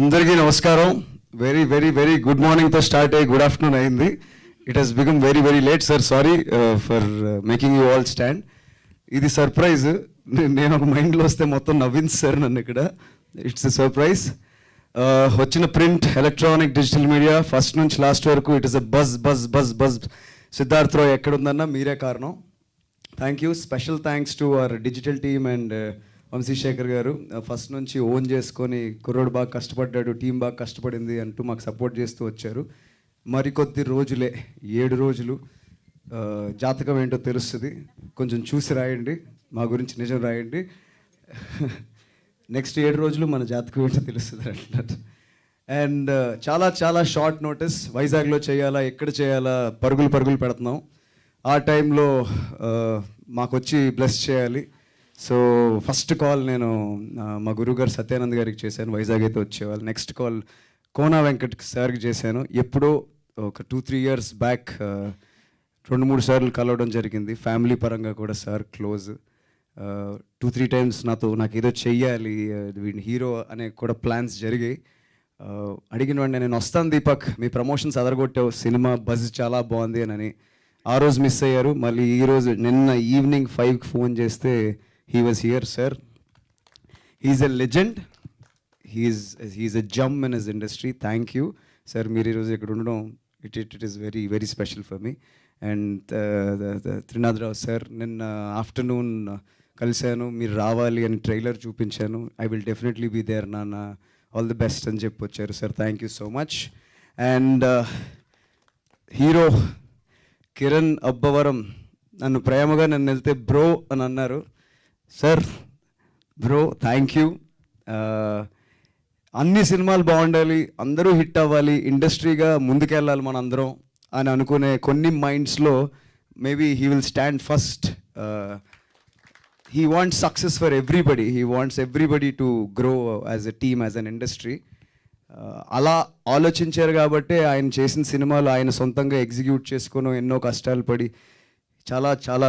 అందరికీ నమస్కారం. Very very very good మార్నింగ్తో స్టార్ట్ అయ్యి గుడ్ ఆఫ్టర్నూన్ అయింది. It has become very very late sir. Sorry for making you all stand. ఇది surprise. నేను ఒక మైండ్లో వస్తే మొత్తం నవ్వింది సార్ నన్ను ఇక్కడ. It's a surprise. వచ్చిన print, electronic, digital media first నుంచి లాస్ట్ వరకు it is a buzz buzz buzz buzz. Siddharth Roy ఎక్కడుందన్నా మీరే కారణం. Thank you. Special thanks to our digital team and Vamsi Sekhar గారు. ఫస్ట్ నుంచి ఓన్ చేసుకొని కుర్రోడు బాగా కష్టపడ్డాడు, టీం బాగా కష్టపడింది అంటూ మాకు సపోర్ట్ చేస్తూ వచ్చారు. మరికొద్ది రోజులే, 7 రోజులు జాతకం ఏంటో తెలుస్తుంది. కొంచెం చూసి రాయండి, మా గురించి నిజం రాయండి. నెక్స్ట్ 7 రోజులు మన జాతకం ఏంటో తెలుస్తుంది అంటున్నారు. అండ్ చాలా చాలా షార్ట్ నోటీస్. వైజాగ్లో చేయాలా, ఎక్కడ చేయాలా, పరుగులు పెడుతున్నాం. ఆ టైంలో మాకు వచ్చి బ్లెస్ చేయాలి. సో ఫస్ట్ కాల్ నేను మా గురువుగారు సత్యానంద్ గారికి చేశాను, వైజాగ్ అయితే వచ్చేవాళ్ళు. నెక్స్ట్ కాల్ కోనా వెంకట్ సార్కి చేశాను. ఎప్పుడో ఒక 2-3 ఇయర్స్ బ్యాక్ 2-3 సార్లు కలవడం జరిగింది. ఫ్యామిలీ పరంగా కూడా సార్ క్లోజ్. 2-3 టైమ్స్ నాకు ఏదో చెయ్యాలి, వీడిని హీరో అనే కూడా ప్లాన్స్ జరిగాయి. అడిగిన వెంటనే నేను వస్తాను దీపక్, మీ ప్రమోషన్స్ అదరగొట్టావు, సినిమా బజ్ చాలా బాగుంది అని. ఆ రోజు మిస్ అయ్యారు. మళ్ళీ ఈరోజు నిన్న ఈవినింగ్ 5కి ఫోన్ చేస్తే he was here, sir. He's a legend. He's a gem in his industry. Thank you, sir. Meer roju ikkada undadam, it is very very special for me. And Trinath Rao sir, ninna afternoon kalsanu, meer raavali ani trailer chupinchanu. I will definitely be there nana, all the best ani cheppocharu sir. Thank you so much. And hero Kiran Abbavaram నన్ను ప్రేమగా నన్ను వెళ్తే bro అని అన్నారు. Sir bro thank you. అన్ని సినిమాలు బాగుండాలి, అందరూ హిట్ అవ్వాలి, ఇండస్ట్రీగా ముందుకెళ్ళాలి మన అందరం అని అనుకునే కొన్ని మైండ్స్లో maybe he will stand first. He wants success for everybody. He wants everybody to grow as a team, as an industry. అలా ఆలోచించారు కాబట్టే ఆయన చేసిన సినిమాలు ఆయన సొంతంగా ఎగ్జిక్యూట్ చేసుకొని ఎన్నో కష్టాలు పడి చాలా చాలా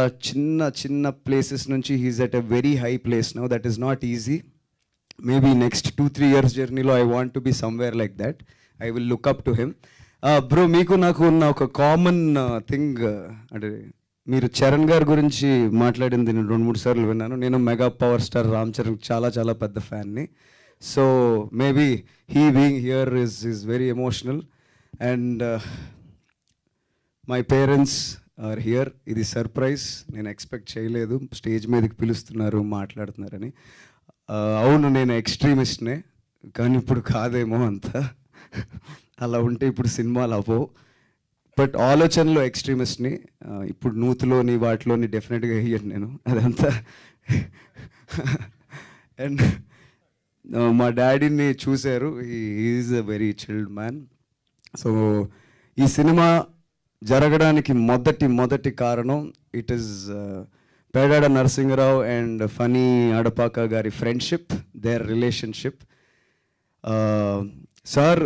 చిన్న ప్లేసెస్ నుంచి he's at a very high place now. That is not easy. Maybe next 2-3 years జర్నీలో I want to be somewhere like that. I will look up to him. Bro మీకు నాకు ఉన్న ఒక కామన్ థింగ్ అంటే మీరు చరణ్ గారి గురించి మాట్లాడింది నేను 2-3 సార్లు విన్నాను. నేను mega power star Ram Charan చాలా చాలా పెద్ద ఫ్యాన్ని. So maybe he being here is very emotional. And my parents are here. ఇది సర్ప్రైజ్, నేను ఎక్స్పెక్ట్ చేయలేదు. స్టేజ్ మీదకి పిలుస్తున్నారు, మాట్లాడుతున్నారని. అవును, నేను ఎక్స్ట్రీమిస్ట్నే, కానీ ఇప్పుడు కాదేమో అంతా. అలా ఉంటే ఇప్పుడు సినిమాలు అవ్వవు. బట్ ఆలోచనలో ఎక్స్ట్రీమిస్ట్ని. ఇప్పుడు నూతులోని వాటిలోని డెఫినెట్గా వేయను నేను అదంతా. అండ్ మా డాడీని చూశారు. Is a very chilled man. So ఈ సినిమా జరగడానికి మొదటి కారణం it is Pedada Narasimha Rao and Phani Adapaka గారి friendship, their relationship. Sir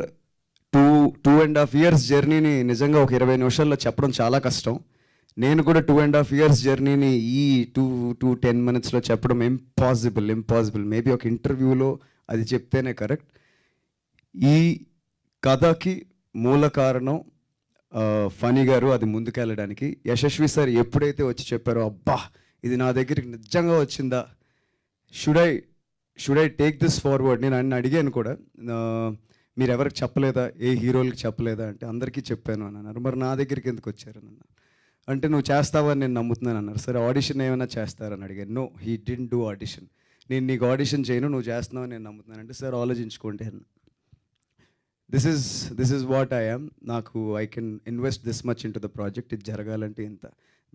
2.5 years జర్నీని నిజంగా ఒక 20 నిమిషాల్లో చెప్పడం చాలా కష్టం. నేను కూడా 2.5 ఇయర్స్ జర్నీని ఈ 2-10 మినిట్స్లో చెప్పడం ఇంపాసిబుల్. మేబీ ఒక ఇంటర్వ్యూలో అది చెప్తేనే కరెక్ట్. ఈ కథకి మూల కారణం ఫనీ గారు. అది ముందుకెళ్ళడానికి యశస్వి సార్ ఎప్పుడైతే వచ్చి చెప్పారో, అబ్బా ఇది నా దగ్గరికి నిజంగా వచ్చిందా, should I take this forward. నేను ఆయన అడిగాను కూడా, మీరు ఎవరికి చెప్పలేదా, ఏ హీరోలకి చెప్పలేదా అంటే అందరికీ చెప్పాను అని అన్నారు. మరి నా దగ్గరికి ఎందుకు వచ్చారని అన్నారు. అంటే నువ్వు చేస్తావని నేను నమ్ముతున్నాను అన్నారు. సరే ఆడిషన్ ఏమైనా చేస్తారని అడిగాను. No, he didn't do audition. నేను నీకు ఆడిషన్ చేయను, నువ్వు చేస్తున్నావు నేను నమ్ముతున్నాను అంటే, సార్ ఆలోచించుకోండి అన్న. This is what I am. నాకు I can invest this much in to the project. ఇది జరగాలంటే ఇంత.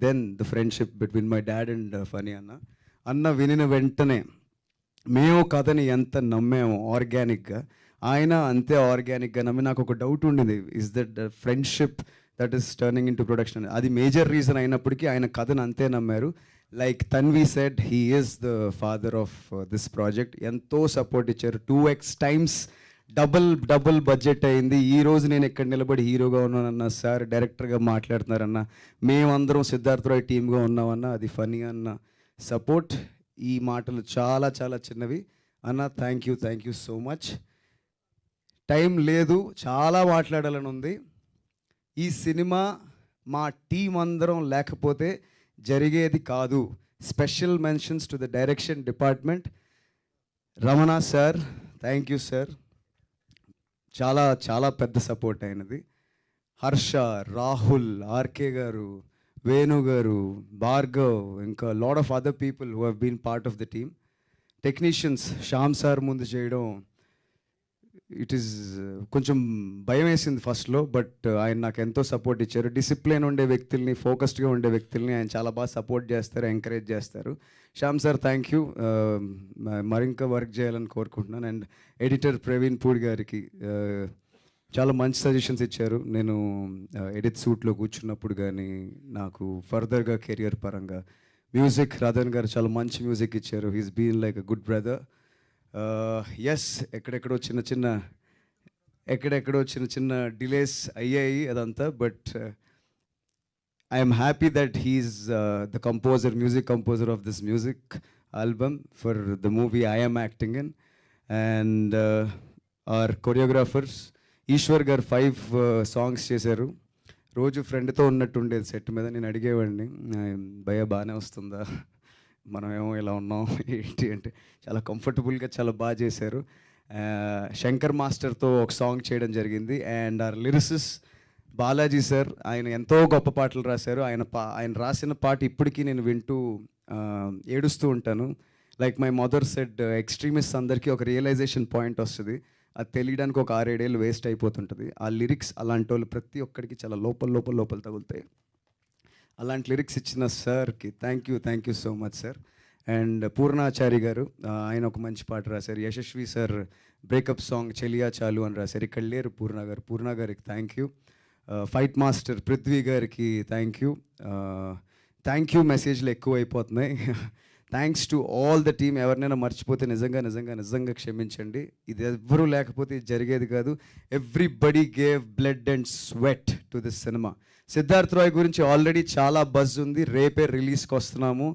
Then the friendship between my dad and Phani అన్న వినిన వెంటనే మేము కథని ఎంత నమ్మాము ఆర్గానిక్గా, ఆయన అంతే ఆర్గానిక్గా నమ్మి. నాకు ఒక డౌట్ ఉండింది, is that the friendship that is turning in to production. అది మేజర్ రీజన్ అయినప్పటికీ ఆయన కథను అంతే నమ్మారు. Like Tanvi said, he is the father of this project. ఎంతో సపోర్ట్ ఇచ్చారు. 2x టైమ్స్ డబుల్ బడ్జెట్ అయింది. ఈరోజు నేను ఇక్కడ నిలబడి హీరోగా ఉన్నానన్న, సార్ డైరెక్టర్గా మాట్లాడుతున్నారన్న, మేమందరం సిద్ధార్థ్ రాయ్ టీమ్గా ఉన్నామన్న, అది ఫనీ అన్న సపోర్ట్. ఈ మాటలు చాలా చాలా చిన్నవి అన్న. Thank you so much. Time లేదు, చాలా మాట్లాడాలని ఉంది. ఈ సినిమా మా టీం అందరం లేకపోతే జరిగేది కాదు. Special mentions to the direction department. Ramana sir, thank you sir, చాలా చాలా పెద్ద సపోర్ట్ అయినది. హర్ష, రాహుల్, ఆర్కే గారు, వేణు గారు, భార్గవ్, ఇంకా lot of other people who have been part of the team. Technicians Shyam sir ముందు చేయడం ఇట్ ఈస్ కొంచెం భయం వేసింది ఫస్ట్లో, బట్ ఆయన నాకు ఎంతో సపోర్ట్ ఇచ్చారు. డిసిప్లిన్ ఉండే వ్యక్తుల్ని, ఫోకస్డ్గా ఉండే వ్యక్తుల్ని ఆయన చాలా బాగా సపోర్ట్ చేస్తారు, ఎంకరేజ్ చేస్తారు. శ్యామ్ సార్ థ్యాంక్ యూ, మరింకా వర్క్ చేయాలని కోరుకుంటున్నాను. అండ్ ఎడిటర్ ప్రవీణ్ పూడి గారికి చాలా మంచి సజెషన్స్ ఇచ్చారు. నేను ఎడిట్ సూట్లో కూర్చున్నప్పుడు కానీ నాకు ఫర్దర్గా కెరియర్ పరంగా. మ్యూజిక్ రాధన్ గారు చాలా మంచి మ్యూజిక్ ఇచ్చారు. He's been like a good brother. Yes, ఎక్కడెక్కడో చిన్న డిలేస్ అయ్యాయి అదంతా, but I'm happy that he's the composer, music composer of this music album for the movie I am acting in. And our choreographers Eshwar garu 5 songs చేశారు. రోజు ఫ్రెండ్తో ఉన్నట్టు ఉండేది set మీద. నేను అడిగేవాడిని, భయ బాగానే వస్తుందా, మనమేమో ఇలా ఉన్నాం ఏంటి అంటే, చాలా కంఫర్టబుల్గా చాలా బాగా చేశారు. శంకర్ మాస్టర్తో ఒక సాంగ్ చేయడం జరిగింది. And our lyricist Balaji sir, ఆయన ఎంతో గొప్ప పాటలు రాశారు. ఆయన రాసిన పాట ఇప్పటికీ నేను వింటూ ఏడుస్తూ ఉంటాను. Like my mother said, extremist అందరికీ ఒక రియలైజేషన్ పాయింట్ వస్తుంది, అది తెలియడానికి ఒక 6-7 ఏళ్ళు వేస్ట్ అయిపోతుంటుంది. ఆ లిరిక్స్ అలాంటి వాళ్ళు ప్రతి ఒక్కరికి చాలా లోపల తగులుతాయి. అలాంటి లిరిక్స్ ఇచ్చిన సార్కి thank you so much sir. And Purnachari గారు, ఆయన ఒక మంచి పాట రాశారు. యశస్వి సార్ బ్రేకప్ సాంగ్ చెలియా చాలు అని రాశారు. ఇక్కడ లేరు పూర్ణ గారికి thank you. Fight master Prithvi గారికి థ్యాంక్ యూ. మెసేజ్లు ఎక్కువ అయిపోతున్నాయి. Thanks to all the team. ఎవరినైనా మర్చిపోతే నిజంగా క్షమించండి. ఇది ఎవ్వరూ లేకపోతే ఇది జరిగేది కాదు. Everybody gave blood and sweat to this cinema. Siddharth Roy గురించి ఆల్రెడీ చాలా బజ్ ఉంది. రేపే రిలీజ్కి వస్తున్నాము.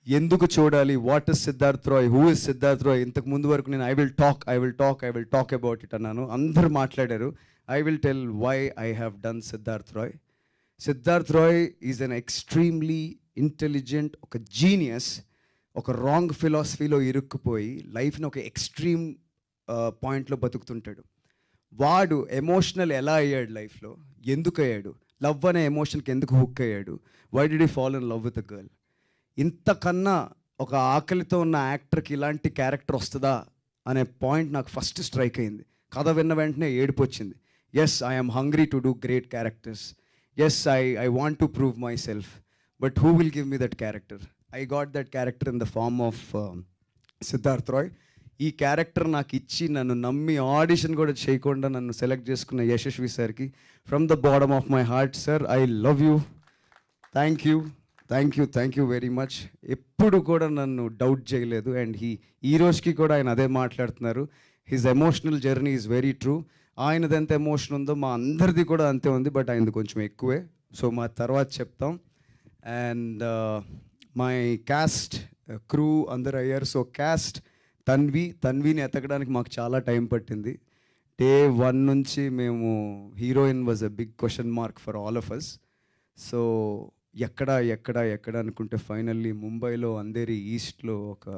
ఎందుకు చూడాలి, what is Siddharth Roy, who is Siddharth Roy? ఇంతకు ముందు వరకు నేను I will talk about it అన్నాను. అందరూ మాట్లాడారు. I will tell why I have done Siddharth Roy. Siddharth Roy is an extremely intelligent, ఒక జీనియస్. ఒక రాంగ్ ఫిలాసఫీలో ఇరుక్కుపోయి లైఫ్ని ఒక ఎక్స్ట్రీమ్ పాయింట్లో బతుకుతుంటాడు. వాడు ఎమోషనల్ ఎలా అయ్యాడు లైఫ్లో, ఎందుకు అయ్యాడు, లవ్ అనే ఎమోషన్కి ఎందుకు హుక్ అయ్యాడు, why did he fall in love with a girl? ఇంతకన్నా ఒక ఆకలితో ఉన్న యాక్టర్కి ఇలాంటి క్యారెక్టర్ వస్తుందా అనే పాయింట్ నాకు ఫస్ట్ స్ట్రైక్ అయింది. కథ విన్న వెంటనే ఏడుపు వచ్చింది. Yes, I'm hungry to do great characters. Yes, I want to prove myself. But who will give me that character? I got that character in the form of Siddharth Roy. ఈ character నాకు ఇచ్చి నన్ను నమ్మి ఆడిషన్ కూడా చేయకుండా నన్ను select చేసుకున్న యశస్వి సార్కి from the bottom of my heart sir, I love you. Thank you very much. ఎప్పుడు కూడా నన్ను డౌట్ చేయలేదు. అండ్ ఈ రోజుకి కూడా ఆయన అదే మాట్లాడుతున్నారు. His emotional journey is very true. ఆయనది ఎంత ఎమోషన్ ఉందో మా అందరిది కూడా అంతే ఉంది, బట్ ఆయనది కొంచెం ఎక్కువే. సో మా తర్వాత చెప్తాం. అండ్ మై క్యాస్ట్ క్రూ అందరు అయ్యారు. సో క్యాస్ట్ తన్విని ఎతకడానికి మాకు చాలా టైం పట్టింది. డే 1 నుంచి మేము heroine was a big question mark for all of us. So ఎక్కడ అనుకుంటే ఫైనల్లీ ముంబైలో అంధేరి ఈస్ట్లో ఒక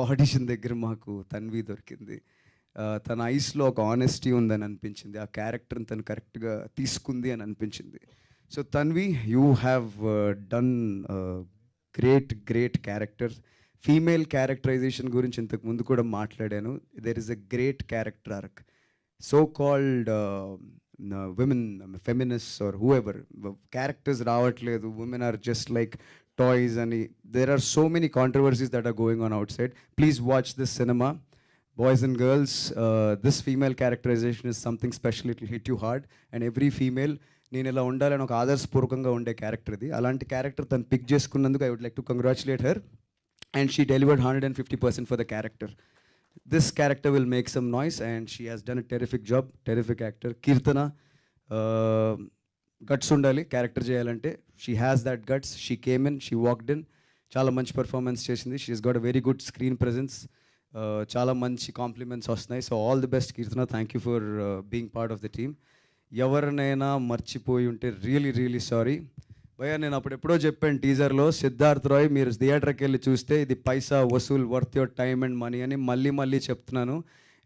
ఆడిషన్ దగ్గర మాకు తన్వి దొరికింది. తన ఐస్లో ఒక ఆనెస్టీ ఉందని అనిపించింది. ఆ క్యారెక్టర్ని తను కరెక్ట్గా తీసుకుంది అని అనిపించింది. So Tanvi, you have done great character. Female characterization గురించి ఇంతకు ముందు కూడా మాట్లాడాను. There is a great character arc. So called women, feminists or whoever, characters రావట్లేదు, women are just like toys, and there are so many controversies that are going on outside. Please watch this cinema, boys and girls. This female characterization is something special. It will hit you hard. And every female, నేను ఇలా ఉండాలని ఒక ఆదర్శపూర్వకంగా ఉండే character ఇది. అలాంటి character తను pick చేసుకున్నందుకు I would like to congratulate her. And she delivered 150% for the character. This character will make some noise and she has done a terrific job. Terrific actor. Kirtana, guts undali character cheyalante. She has that guts. She came in, she walked in. Chala manchi performance chesindi. She has got a very good screen presence. చాలా మంచి compliments వస్తున్నాయి. So all the best Keerthana, thank you for being part of the team. ఎవరినైనా మర్చిపోయి ఉంటే really really sorry భయ్యా. నేను అప్పుడు ఎప్పుడో చెప్పాను టీజర్లో, సిద్ధార్థ్ రాయ్ మీరు థియేటర్కి వెళ్ళి చూస్తే ఇది పైసా వసూల్, worth your time and money అని మళ్ళీ మళ్ళీ చెప్తున్నాను.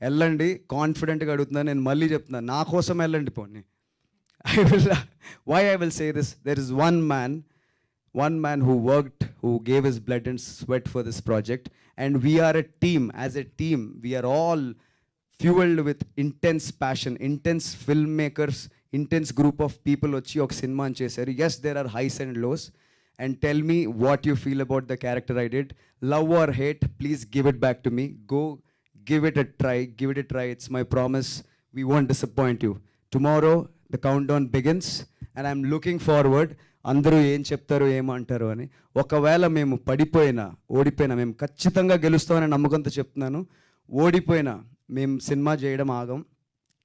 వెళ్ళండి, కాన్ఫిడెంట్గా అడుగుతున్నాను. నేను మళ్ళీ చెప్తున్నాను, నా కోసం వెళ్ళండి పోనీ. I will say this, there is one man who worked, who gave his blood and sweat for this project, and we are a team. As a team, we are all fueled with intense passion, intense filmmakers, intense group of people వచ్చి ఒక cinema చేశారు. Yes, there are highs and lows, and tell me what you feel about the character I did. Love or hate, please give it back to me. Go give it a try, it's my promise, we won't disappoint you. Tomorrow the countdown begins and I'm looking forward. అందరూ ఏం చెప్తారో ఏమంటారో అని. ఒకవేళ మేము పడిపోయినా ఓడిపోయినా మేము ఖచ్చితంగా గెలుస్తామని నమ్మకంతో చెప్తున్నాను. ఓడిపోయినా మేము సినిమా చేయడం ఆగం.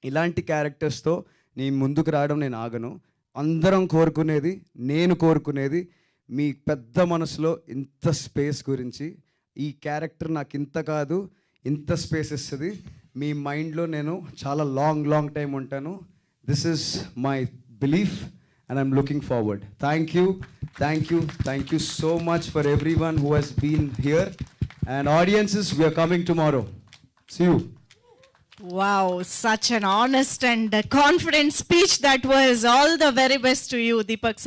ఇలాంటి క్యారెక్టర్స్తో నేను ముందుకు రావడం నేను ఆగను. అందరం కోరుకునేది, నేను కోరుకునేది మీ పెద్ద మనసులో ఇంత స్పేస్ గురించి. ఈ క్యారెక్టర్ నాకు ఇంత కాదు, ఇంత స్పేస్ ఇస్తుంది. మీ మైండ్లో నేను చాలా లాంగ్ టైం ఉంటాను. This is my belief and I'm looking forward. Thank you so much for everyone who has been here. And audiences, we are coming tomorrow. See you. Wow, such an honest and confident speech that was. All the very best to you, Deepak sir.